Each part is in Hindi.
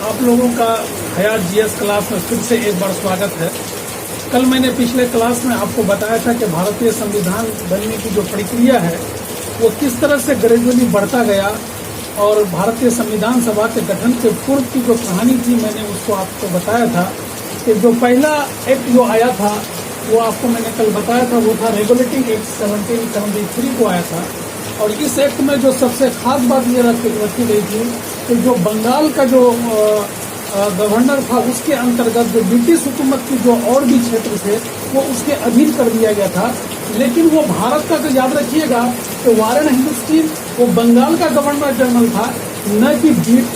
आप लोगों का हयात जीएस क्लास में फिर से एक बार स्वागत है। कल मैंने पिछले क्लास में आपको बताया था कि भारतीय संविधान बनने की जो प्रक्रिया है वो किस तरह से ग्रेजुअली बढ़ता गया और भारतीय संविधान सभा के गठन के पूर्व की जो कहानी थी मैंने उसको आपको बताया था कि जो पहला एक्ट जो आया था वो आपको मैंने कल बताया था, वो था रेगुलेटिंग एक्ट 1773 को आया था। और इस एक्ट में जो सबसे खास बात ये रखी गई थी कि जो बंगाल का जो गवर्नर था उसके अंतर्गत जो ब्रिटिश हुकूमत की जो और भी क्षेत्र थे वो उसके अधीन कर दिया गया था। लेकिन वो भारत का, तो याद रखिएगा कि वारेन हिंदुस्तान वो बंगाल का गवर्नर जनरल था, न कि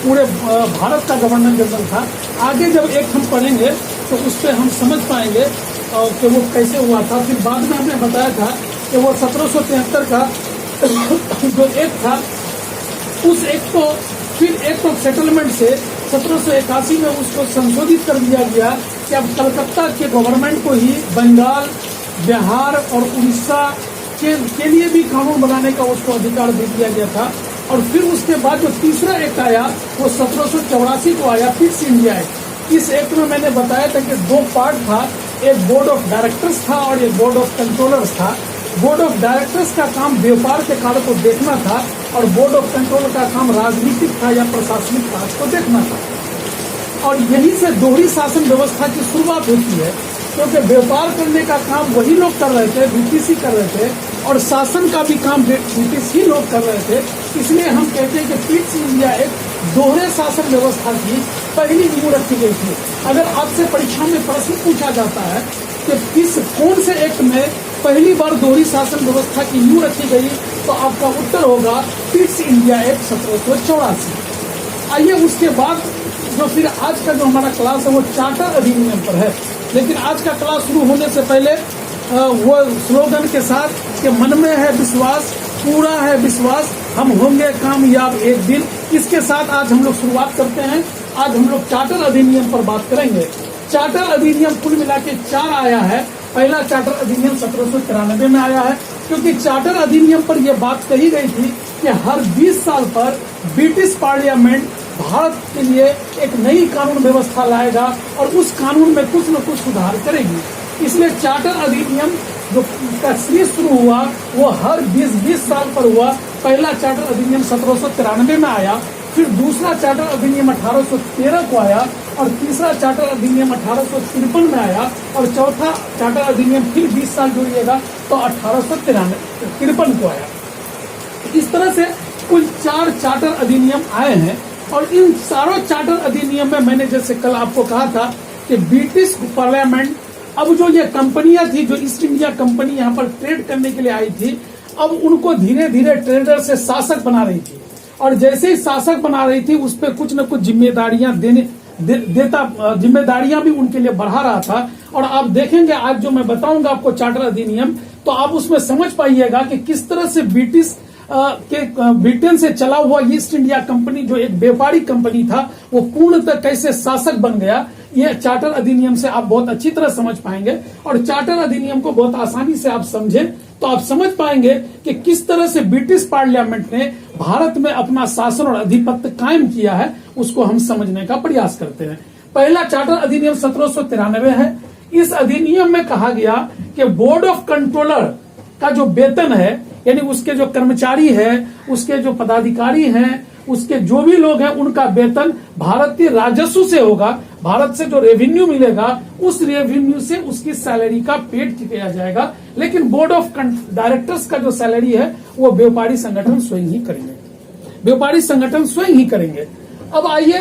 पूरे भारत का गवर्नर जनरल था। आगे जब एक्ट हम पढ़ेंगे तो उस पर हम समझ पाएंगे कि वो कैसे हुआ था। फिर बाद में हमने बताया था कि वो 1773 का जो एक्ट था उस एक्ट को फिर एक्ट ऑफ सेटलमेंट से 1781 में उसको संशोधित कर दिया गया कि अब कलकत्ता के गवर्नमेंट को ही बंगाल, बिहार और उड़ीसा के लिए भी कानून बनाने का उसको अधिकार दे दिया गया था। और फिर उसके बाद जो तीसरा एक्ट आया वो 1784 को आया, फिक्स इंडिया एक्ट। इस एक्ट में मैंने बताया था कि दो पार्ट था, एक बोर्ड ऑफ डायरेक्टर्स था और एक बोर्ड ऑफ कंट्रोलर्स था। बोर्ड ऑफ डायरेक्टर्स का काम व्यापार के कार्य को देखना था और बोर्ड ऑफ कंट्रोल का काम राजनीतिक था या प्रशासनिक कार्य को देखना था। और यहीं से दोहरी शासन व्यवस्था की शुरुआत होती है, क्योंकि व्यापार करने का काम वही लोग कर रहे थे, ब्रिटिश ही कर रहे थे, और शासन का भी काम ब्रिटिश ही लोग कर रहे थे। इसलिए हम कहते हैं कि फिक्स इंडिया एक दोहरे शासन व्यवस्था की पहली नींव रखी गई थी। अगर आपसे परीक्षा में प्रश्न पूछा जाता है कि कौन से एक्ट में पहली बार दोहरी शासन व्यवस्था की नींव रखी गई, तो आपका उत्तर होगा फिक्स इंडिया एक्ट 1784। आइए उसके बाद जो फिर आज का जो हमारा क्लास है वो चार्टर अधिनियम पर है। लेकिन आज का क्लास शुरू होने से पहले वो स्लोगन के साथ कि मन में है विश्वास, पूरा है विश्वास, हम होंगे कामयाब एक दिन, इसके साथ आज हम लोग शुरुआत करते हैं। आज हम लोग चार्टर अधिनियम पर बात करेंगे। चार्टर अधिनियम कुल मिला के 4 आया है। पहला चार्टर अधिनियम 1793 में आया है, क्योंकि चार्टर अधिनियम पर यह बात कही गई थी कि हर 20 साल पर ब्रिटिश पार्लियामेंट भारत के लिए एक नई कानून व्यवस्था लाएगा और उस कानून में कुछ न कुछ सुधार करेगी। इसलिए चार्टर अधिनियम जो का सीरीज शुरू हुआ वो हर 20 साल पर हुआ। पहला चार्टर अधिनियम 1793 में आया, फिर दूसरा चार्टर अधिनियम 1813 को आया, और तीसरा चार्टर अधिनियम 1853 में आया, और चौथा चार्टर अधिनियम फिर 20 साल जोड़िएगा तो 1853 को आया। इस तरह से कुल 4 चार्टर अधिनियम आए हैं। और इन सारों चार्टर अधिनियम में मैंने जैसे कल आपको कहा था कि ब्रिटिश पार्लियामेंट, अब जो ये कंपनियां थी, जो ईस्ट इंडिया कंपनी यहाँ पर ट्रेड करने के लिए आई थी, अब उनको धीरे धीरे ट्रेडर से शासक बना रही थी। और जैसे ही शासक बना रही थी उस पर कुछ न कुछ जिम्मेदारियां जिम्मेदारियां भी उनके लिए बढ़ा रहा था। और आप देखेंगे आज जो मैं बताऊंगा आपको चार्टर अधिनियम, तो आप उसमें समझ पाइएगा कि किस तरह से ब्रिटेन से चला हुआ ईस्ट इंडिया कंपनी जो एक व्यापारी कंपनी था वो पूर्णतः कैसे शासक बन गया। ये चार्टर अधिनियम से आप बहुत अच्छी तरह समझ पाएंगे। और चार्टर अधिनियम को बहुत आसानी से आप समझें तो आप समझ पाएंगे कि किस तरह से ब्रिटिश पार्लियामेंट ने भारत में अपना शासन और अधिपत्य कायम किया है, उसको हम समझने का प्रयास करते हैं। पहला चार्टर अधिनियम 1793 है। इस अधिनियम में कहा गया कि बोर्ड ऑफ कंट्रोलर का जो वेतन है, यानी उसके जो कर्मचारी है, उसके जो पदाधिकारी हैं, उसके जो भी लोग हैं, उनका वेतन भारतीय राजस्व से होगा। भारत से जो रेवेन्यू मिलेगा उस रेवेन्यू से उसकी सैलरी का पेड किया जाएगा। लेकिन बोर्ड ऑफ डायरेक्टर्स का जो सैलरी है वो व्यापारी संगठन स्वयं ही करेंगे, व्यापारी संगठन स्वयं ही करेंगे। अब आइए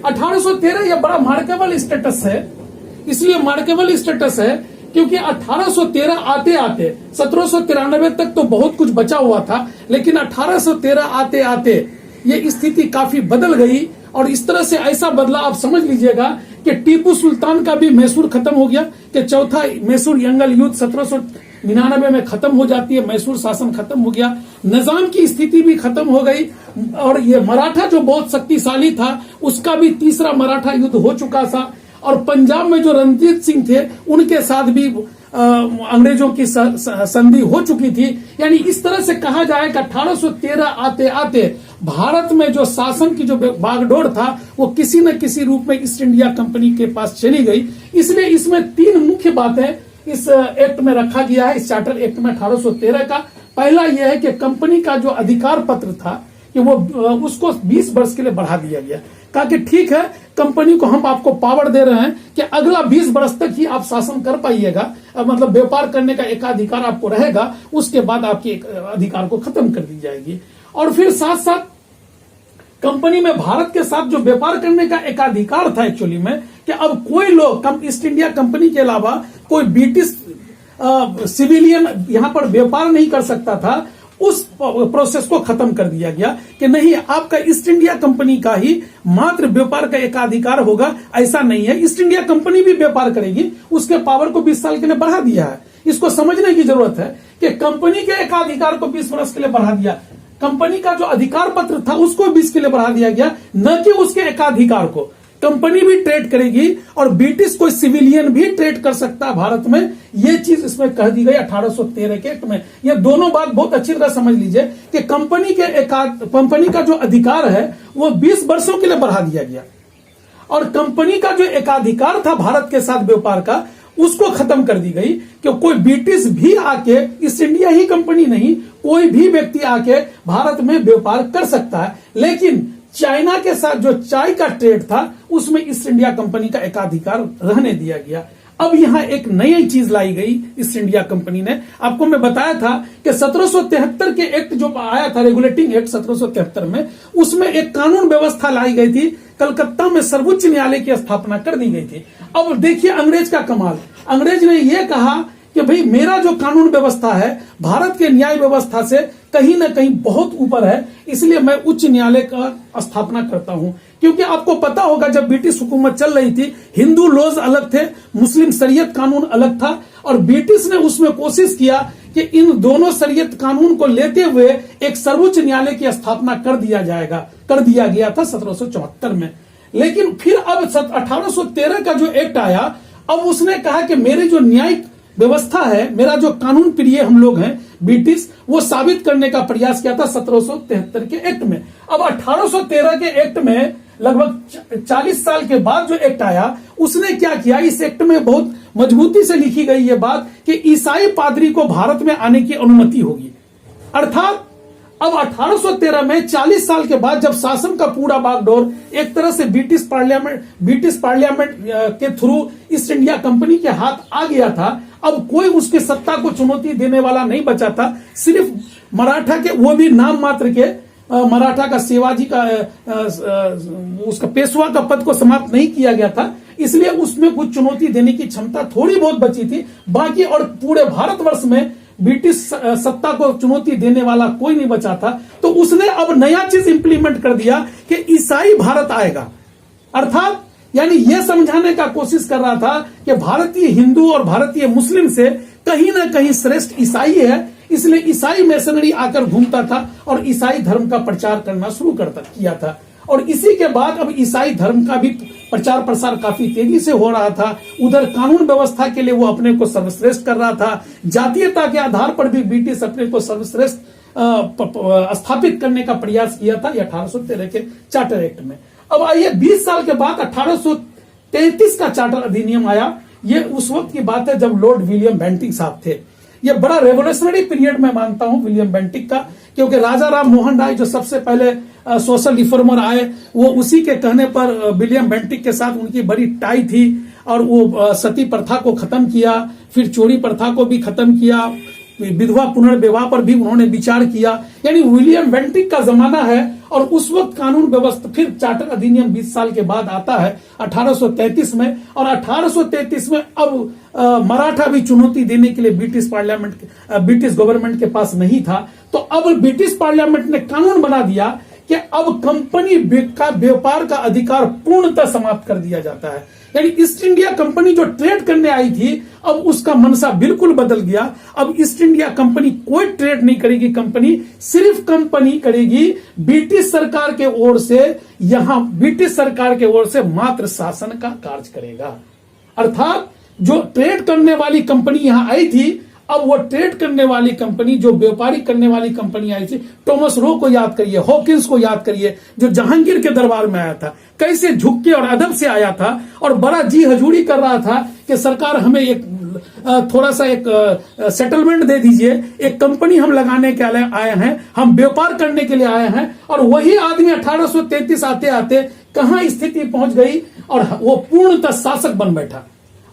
1813 यह बड़ा मार्केबल स्टेटस है। इसलिए मार्केबल स्टेटस है क्योंकि 1813 आते आते 1793 तक तो बहुत कुछ बचा हुआ था, लेकिन 1813 आते आते ये स्थिति काफी बदल गई। और इस तरह से ऐसा बदला आप समझ लीजिएगा कि टीपू सुल्तान का भी मैसूर खत्म हो गया, कि चौथा मैसूर यंगल युद्ध 1799 में खत्म हो जाती है, मैसूर शासन खत्म हो गया, निजाम की स्थिति भी खत्म हो गई। और ये मराठा जो बहुत शक्तिशाली था उसका भी तीसरा मराठा युद्ध हो चुका था। और पंजाब में जो रणजीत सिंह थे उनके साथ भी अंग्रेजों की संधि हो चुकी थी। यानी इस तरह से कहा जाए कि 1813 आते आते भारत में जो शासन की जो बागडोर था वो किसी न किसी रूप में ईस्ट इंडिया कंपनी के पास चली गई। इसलिए इसमें 3 मुख्य बातें इस एक्ट में रखा गया है, इस चार्टर एक्ट में 1813 का। पहला यह है कि कंपनी का जो अधिकार पत्र था कि वो उसको 20 वर्ष के लिए बढ़ा दिया गया। कहा कि ठीक है, कंपनी को हम आपको पावर दे रहे हैं कि अगला 20 वर्ष तक ही आप शासन कर पाइएगा, मतलब व्यापार करने का एकाधिकार आपको रहेगा, उसके बाद आपके अधिकार को खत्म कर दी जाएगी। और फिर साथ साथ कंपनी में भारत के साथ जो व्यापार करने का एकाधिकार था एक्चुअली में, कि अब कोई लोग ईस्ट इंडिया कंपनी के अलावा कोई ब्रिटिश सिविलियन यहां पर व्यापार नहीं कर सकता था, उस प्रोसेस को खत्म कर दिया गया कि नहीं, आपका ईस्ट इंडिया कंपनी का ही मात्र व्यापार का एकाधिकार होगा। ऐसा नहीं है, ईस्ट इंडिया कंपनी भी व्यापार करेगी, उसके पावर को 20 साल के लिए बढ़ा दिया है। इसको समझने की जरूरत है कि कंपनी के एकाधिकार को 20 वर्ष के लिए बढ़ा दिया, कंपनी का जो अधिकार पत्र था उसको 20 के लिए बढ़ा दिया गया, न कि उसके एकाधिकार को। कंपनी भी ट्रेड करेगी और ब्रिटिश कोई सिविलियन भी ट्रेड कर सकता है भारत में, ये चीज इसमें कह दी गई 1813 के एक्ट में। ये दोनों बात बहुत अच्छी तरह समझ लीजिए कि कंपनी का जो अधिकार है वो 20 वर्षों के लिए बढ़ा दिया गया, और कंपनी का जो एकाधिकार था भारत के साथ व्यापार का, उसको खत्म कर दी गई कि कोई ब्रिटिश भी आके, ईस्ट इंडिया ही कंपनी नहीं, कोई भी व्यक्ति आके भारत में व्यापार कर सकता है। लेकिन चाइना के साथ जो चाय का ट्रेड था उसमें ईस्ट इंडिया कंपनी का एकाधिकार रहने दिया गया। अब यहां एक नई चीज लाई गई ईस्ट इंडिया कंपनी ने। आपको मैं बताया था कि 1773 के एक्ट जो आया था, रेगुलेटिंग एक्ट 1773 में, उसमें एक कानून व्यवस्था लाई गई थी। कलकत्ता में सर्वोच्च न्यायालय की स्थापना कर दी गई थी। अब देखिए अंग्रेज का कमाल, अंग्रेज ने यह कहा कि भाई मेरा जो कानून व्यवस्था है भारत के न्याय व्यवस्था से कहीं ना कहीं बहुत ऊपर है, इसलिए मैं उच्च न्यायालय का स्थापना करता हूं। क्योंकि आपको पता होगा जब ब्रिटिश हुकूमत चल रही थी, हिंदू लॉज अलग थे, मुस्लिम शरीयत कानून अलग था, और ब्रिटिश ने उसमें कोशिश किया कि इन दोनों शरीयत कानून को लेते हुए एक सर्वोच्च न्यायालय की स्थापना कर दिया गया था 1774 में। लेकिन फिर अब 1813 का जो एक्ट आया, अब उसने कहा कि मेरे जो न्यायिक व्यवस्था है, मेरा जो कानून प्रिय हम लोग हैं ब्रिटिश, वो साबित करने का प्रयास किया था 1773 के एक्ट में। अब 1813 के एक्ट में लगभग 40 साल के बाद जो एक्ट आया, उसने क्या किया, इस एक्ट में बहुत मजबूती से लिखी गई ये बात कि ईसाई पादरी को भारत में आने की अनुमति होगी। अर्थात अब 1813 में 40 साल के बाद जब शासन का पूरा बागडोर एक तरह से ब्रिटिश पार्लियामेंट के थ्रू ईस्ट इंडिया कंपनी के हाथ आ गया था, अब कोई उसकी सत्ता को चुनौती देने वाला नहीं बचा था। सिर्फ मराठा के, वो भी नाम मात्र के, मराठा का शिवाजी का उसका पेशवा का पद को समाप्त नहीं किया गया था, इसलिए उसमें कुछ चुनौती देने की क्षमता थोड़ी बहुत बची थी। बाकी और पूरे भारतवर्ष में ब्रिटिश सत्ता को चुनौती देने वाला कोई नहीं बचा था। तो उसने अब नया चीज इंप्लीमेंट कर दिया कि ईसाई भारत आएगा। अर्थात यानी यह समझाने का कोशिश कर रहा था कि भारतीय हिंदू और भारतीय मुस्लिम से कहीं ना कहीं श्रेष्ठ ईसाई है, इसलिए ईसाई मिशनरी आकर घूमता था और ईसाई धर्म का प्रचार करना शुरू किया था। और इसी के बाद अब ईसाई धर्म का भी प्रचार प्रसार काफी तेजी से हो रहा था। उधर कानून व्यवस्था के लिए वो अपने को सर्वश्रेष्ठ कर रहा था, जातीयता के आधार पर भी ब्रिटिश अपने को सर्वश्रेष्ठ स्थापित करने का प्रयास किया था 1813 के चार्टर एक्ट में। अब आइए 20 साल के बाद 1833 का चार्टर अधिनियम आया। ये उस वक्त की बात है जब लॉर्ड विलियम बेंटिक साहब थे। ये बड़ा रेवोल्यूशनरी पीरियड मैं मानता हूं विलियम बेंटिक का, क्योंकि राजा राम मोहन राय जो सबसे पहले सोशल रिफॉर्मर आए, वो उसी के कहने पर विलियम बेंटिक के साथ उनकी बड़ी टाई थी, और वो सती प्रथा को खत्म किया, फिर चोरी प्रथा को भी खत्म किया, विधवा पुनर्विवाह पर भी उन्होंने विचार किया। यानी विलियम बेंटिक का जमाना है। और उस वक्त कानून व्यवस्था, फिर चार्टर अधिनियम 20 साल के बाद आता है 1833 में, और 1833 में अब मराठा भी चुनौती देने के लिए ब्रिटिश गवर्नमेंट के पास नहीं था। तो अब ब्रिटिश पार्लियामेंट ने कानून बना दिया कि अब कंपनी का व्यापार का अधिकार पूर्णतः समाप्त कर दिया जाता है। यानी ईस्ट इंडिया कंपनी जो ट्रेड करने आई थी, अब उसका मनसा बिल्कुल बदल गया। अब ईस्ट इंडिया कंपनी कोई ट्रेड नहीं करेगी, सिर्फ कंपनी करेगी ब्रिटिश सरकार के ओर से, यहां ब्रिटिश सरकार के ओर से मात्र शासन का कार्य करेगा। अर्थात जो ट्रेड करने वाली कंपनी यहां आई थी, अब वो ट्रेड करने वाली कंपनी, जो व्यापारी करने वाली कंपनी आई थी, टॉमस रो को याद करिए, हॉकिंस को याद करिए, जो जहांगीर के दरबार में आया था, कैसे झुक के और अदब से आया था और बड़ा जी हजूरी कर रहा था कि सरकार हमें एक थोड़ा सा एक सेटलमेंट दे दीजिए, एक कंपनी हम लगाने के लिए आए हैं, हम व्यापार करने के लिए आए हैं। और वही आदमी 1833 आते आते कहां स्थिति पहुंच गई और वो पूर्णतः शासक बन बैठा।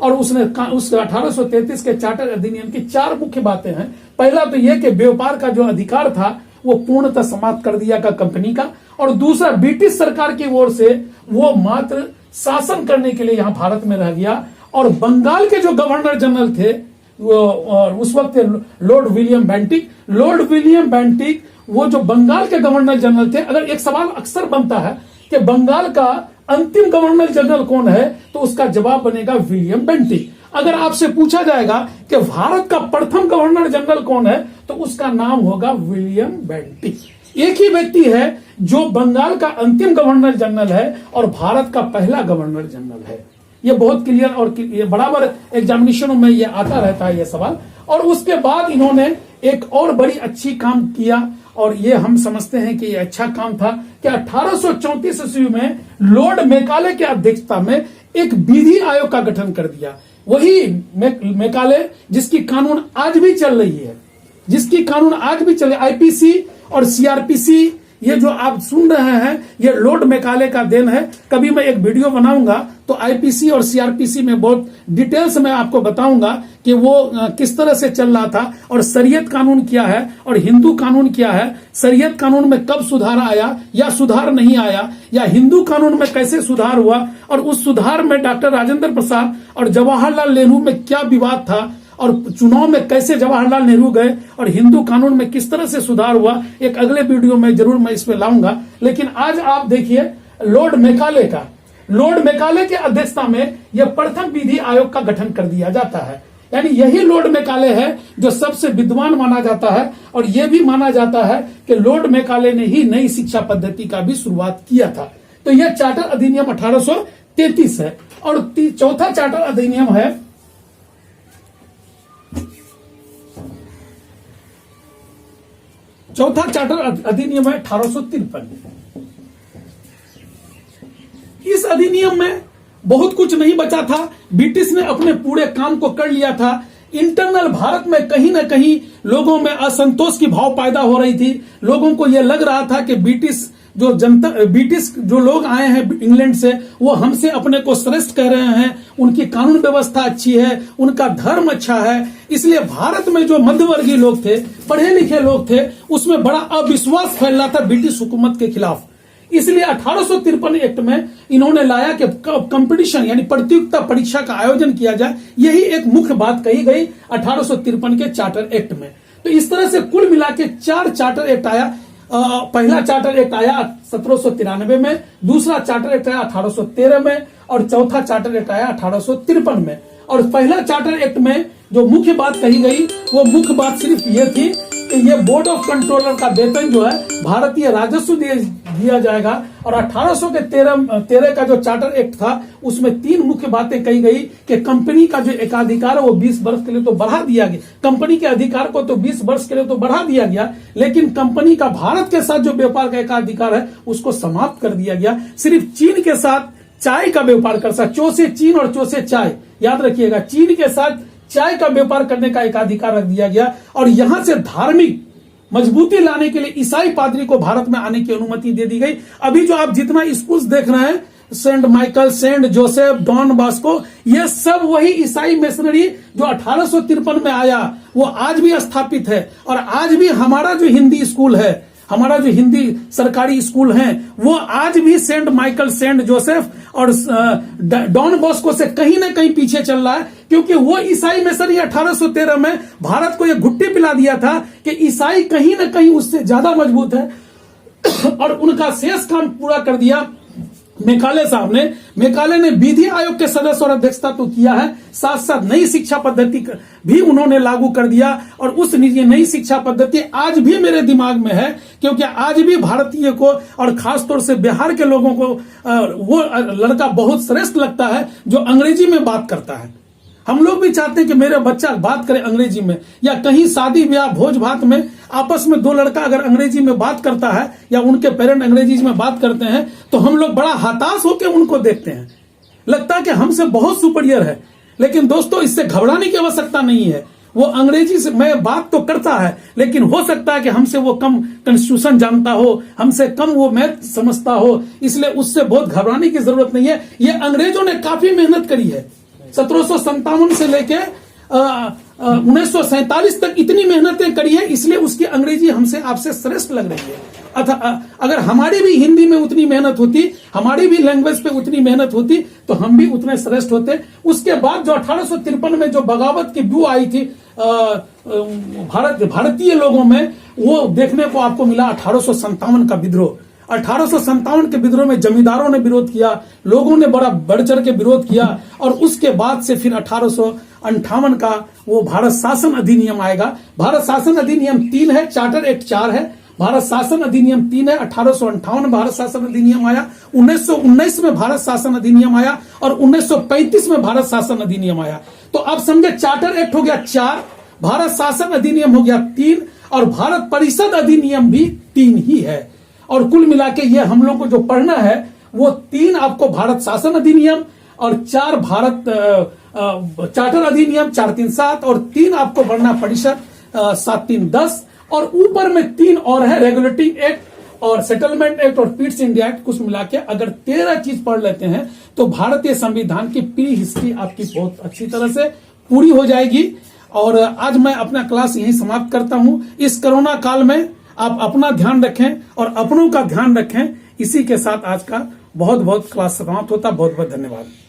और उसने उस 1833 के चार्टर अधिनियम की 4 मुख्य बातें हैं। पहला तो यह कि व्यापार का जो अधिकार था वो पूर्णतः समाप्त कर दिया का कंपनी का, और दूसरा ब्रिटिश सरकार की ओर से वो मात्र शासन करने के लिए यहां भारत में रह गया। और बंगाल के जो गवर्नर जनरल थे वो उस वक्त लॉर्ड विलियम बेंटिक, वो जो बंगाल के गवर्नर जनरल थे। अगर एक सवाल अक्सर बनता है कि बंगाल का अंतिम गवर्नर जनरल कौन है, तो उसका जवाब बनेगा विलियम बेंटिक। अगर आपसे पूछा जाएगा कि भारत का प्रथम गवर्नर जनरल कौन है, तो उसका नाम होगा विलियम बेंटिक। एक ही व्यक्ति है जो बंगाल का अंतिम गवर्नर जनरल है और भारत का पहला गवर्नर जनरल है। ये बहुत क्लियर, और ये बराबर एग्जामिनेशनों में ये आता रहता है ये सवाल। और उसके बाद इन्होंने एक और बड़ी अच्छी काम किया, और ये हम समझते हैं कि ये अच्छा काम था कि 1834 ईस्वी में लॉर्ड मेकाले की अध्यक्षता में एक विधि आयोग का गठन कर दिया। वही मेकाले जिसकी कानून आज भी चल रही है, आईपीसी और सीआरपीसी, ये जो आप सुन रहे हैं ये लॉर्ड मेकाले का देन है। कभी मैं एक वीडियो बनाऊंगा तो आईपीसी और सीआरपीसी में बहुत डिटेल्स में आपको बताऊंगा कि वो किस तरह से चल रहा था, और शरीयत कानून क्या है और हिंदू कानून क्या है, शरीयत कानून में कब सुधार आया या सुधार नहीं आया, या हिंदू कानून में कैसे सुधार हुआ, और उस सुधार में डॉक्टर राजेंद्र प्रसाद और जवाहरलाल नेहरू में क्या विवाद था, और चुनाव में कैसे जवाहरलाल नेहरू गए, और हिंदू कानून में किस तरह से सुधार हुआ। एक अगले वीडियो में जरूर मैं इसमें लाऊंगा। लेकिन आज आप देखिए लॉर्ड मेकाले के अध्यक्षता में यह प्रथम विधि आयोग का गठन कर दिया जाता है। यानी यही लॉर्ड मेकाले है जो सबसे विद्वान माना जाता है, और यह भी माना जाता है कि लॉर्ड मेकाले ने ही नई शिक्षा पद्धति का भी शुरुआत किया था। तो यह चार्टर अधिनियम 1833 है। और चौथा चार्टर अधिनियम है चार्टर अधिनियम है 1853। इस अधिनियम में बहुत कुछ नहीं बचा था, ब्रिटिश ने अपने पूरे काम को कर लिया था। इंटरनल भारत में कहीं ना कहीं लोगों में असंतोष की भाव पैदा हो रही थी। लोगों को यह लग रहा था कि ब्रिटिश जो लोग आए हैं इंग्लैंड से, वो हमसे अपने को श्रेष्ठ कह रहे हैं, उनकी कानून व्यवस्था अच्छी है, उनका धर्म अच्छा है। इसलिए भारत में जो मध्यवर्गीय लोग थे, पढ़े लिखे लोग थे, उसमें बड़ा अविश्वास फैल रहा था ब्रिटिश हुकूमत के खिलाफ। इसलिए 1853 एक्ट में इन्होंने लाया कि कंपटीशन यानी प्रतियोगिता परीक्षा का आयोजन किया जाए। यही एक मुख्य बात कही गई 1853 के चार्टर एक्ट में। तो इस तरह से कुल मिला के 4 चार्टर एक्ट आया। पहला चार्टर एक्ट आया 1793 में, दूसरा चार्टर एक्ट आया 1813 में, और चौथा चार्टर एक्ट आया 1853 में। और पहला चार्टर एक्ट में जो मुख्य बात कही गई, वो मुख्य बात सिर्फ ये थी कि ये बोर्ड ऑफ कंट्रोलर का वेतन जो है भारतीय राजस्व दिया जाएगा। और 1813 का जो चार्टर एक्ट था, उसमें 3 मुख्य बातें कही गई कि कंपनी का जो एकाधिकार है वो 20 वर्ष के लिए तो बढ़ा दिया गया, कंपनी के अधिकार को तो 20 वर्ष के लिए तो बढ़ा दिया गया, लेकिन कंपनी का भारत के साथ जो व्यापार का एकाधिकार है उसको समाप्त कर दिया गया। सिर्फ चीन के साथ चाय का व्यापार कर सकता, चो से चीन और चो से चाय, याद रखिएगा, चीन के साथ चाय का व्यापार करने का एकाधिकार रख दिया गया। और यहां से धार्मिक मजबूती लाने के लिए ईसाई पादरी को भारत में आने की अनुमति दे दी गई। अभी जो आप जितना स्कूल देख रहे हैं, Saint Michael, Saint Joseph, Don Bosco, ये सब वही ईसाई मिशनरी जो 1853 में आया, वो आज भी स्थापित है। और आज भी हमारा जो हिंदी स्कूल है, हमारा जो हिंदी सरकारी स्कूल हैं, वो आज भी सेंट माइकल, सेंट जोसेफ और डॉन बॉस्को से कहीं ना कहीं पीछे चल रहा है, क्योंकि वो ईसाई मिशनरी 1813 में भारत को ये घुट्टी पिला दिया था कि ईसाई कहीं ना कहीं उससे ज्यादा मजबूत है। और उनका शेष काम पूरा कर दिया मेकाले साहब ने। मेकाले ने विधि आयोग के सदस्य और अध्यक्षता तो किया है, साथ साथ नई शिक्षा पद्धति भी उन्होंने लागू कर दिया। और उस नई शिक्षा पद्धति आज भी मेरे दिमाग में है, क्योंकि आज भी भारतीय को और खासतौर से बिहार के लोगों को वो लड़का बहुत श्रेष्ठ लगता है जो अंग्रेजी में बात करता है। हम लोग भी चाहते हैं कि मेरा बच्चा बात करे अंग्रेजी में, या कहीं शादी ब्याह भोज भात में आपस में दो लड़का अगर अंग्रेजी में बात करता है या उनके पेरेंट अंग्रेजी में बात करते हैं तो हम लोग बड़ा हताश होकर उनको देखते हैं, लगता है कि हमसे बहुत सुपीरियर है। लेकिन दोस्तों, इससे घबराने की आवश्यकता नहीं है। वो अंग्रेजी से मैं बात तो करता है, लेकिन हो सकता है कि हमसे वो कम कॉन्स्टिट्यूशन जानता हो, हमसे कम वो मैथ समझता हो, इसलिए उससे बहुत घबराने की जरूरत नहीं है। ये अंग्रेजों ने काफी मेहनत करी है, 1757 से लेके 1947 तक इतनी मेहनतें करी है, इसलिए उसकी अंग्रेजी हमसे आपसे श्रेष्ठ लग रही है। अगर हमारी भी हिंदी में उतनी मेहनत होती, हमारी भी लैंग्वेज पे उतनी मेहनत होती, तो हम भी उतने श्रेष्ठ होते। उसके बाद जो 1853 में जो बगावत की बू आई थी भारतीय लोगों में, वो देखने को आपको मिला 1857 का विद्रोह। 1857 के विद्रोह में जमींदारों ने विरोध किया, लोगों ने बड़ा बढ़ चढ़ के विरोध किया, और उसके बाद से फिर 1858 का वो भारत शासन अधिनियम आएगा। भारत शासन अधिनियम 3 है, चार्टर एक्ट 4 है। भारत शासन अधिनियम 3 है। 1858 में भारत शासन अधिनियम आया, 1919 में भारत शासन अधिनियम आया, और 1935 में भारत शासन अधिनियम आया। तो आप समझे, चार्टर एक्ट हो गया 4, भारत शासन अधिनियम हो गया 3, और भारत परिषद अधिनियम भी 3 ही है। और कुल मिला के ये हम लोग को जो पढ़ना है वो 3 आपको भारत शासन अधिनियम, और 4 भारत चार्टर अधिनियम 437, और 3 आपको पढ़ना परिषद 7310, और ऊपर में 3 और है, रेगुलेटिंग एक्ट और सेटलमेंट एक्ट और पीट्स इंडिया एक्ट। कुछ मिला के अगर 13 चीज पढ़ लेते हैं तो भारतीय संविधान की प्री हिस्ट्री आपकी बहुत अच्छी तरह से पूरी हो जाएगी। और आज मैं अपना क्लास यहीं समाप्त करता हूं। इस कोरोना काल में आप अपना ध्यान रखें और अपनों का ध्यान रखें। इसी के साथ आज का बहुत बहुत क्लास समाप्त होता। बहुत बहुत धन्यवाद।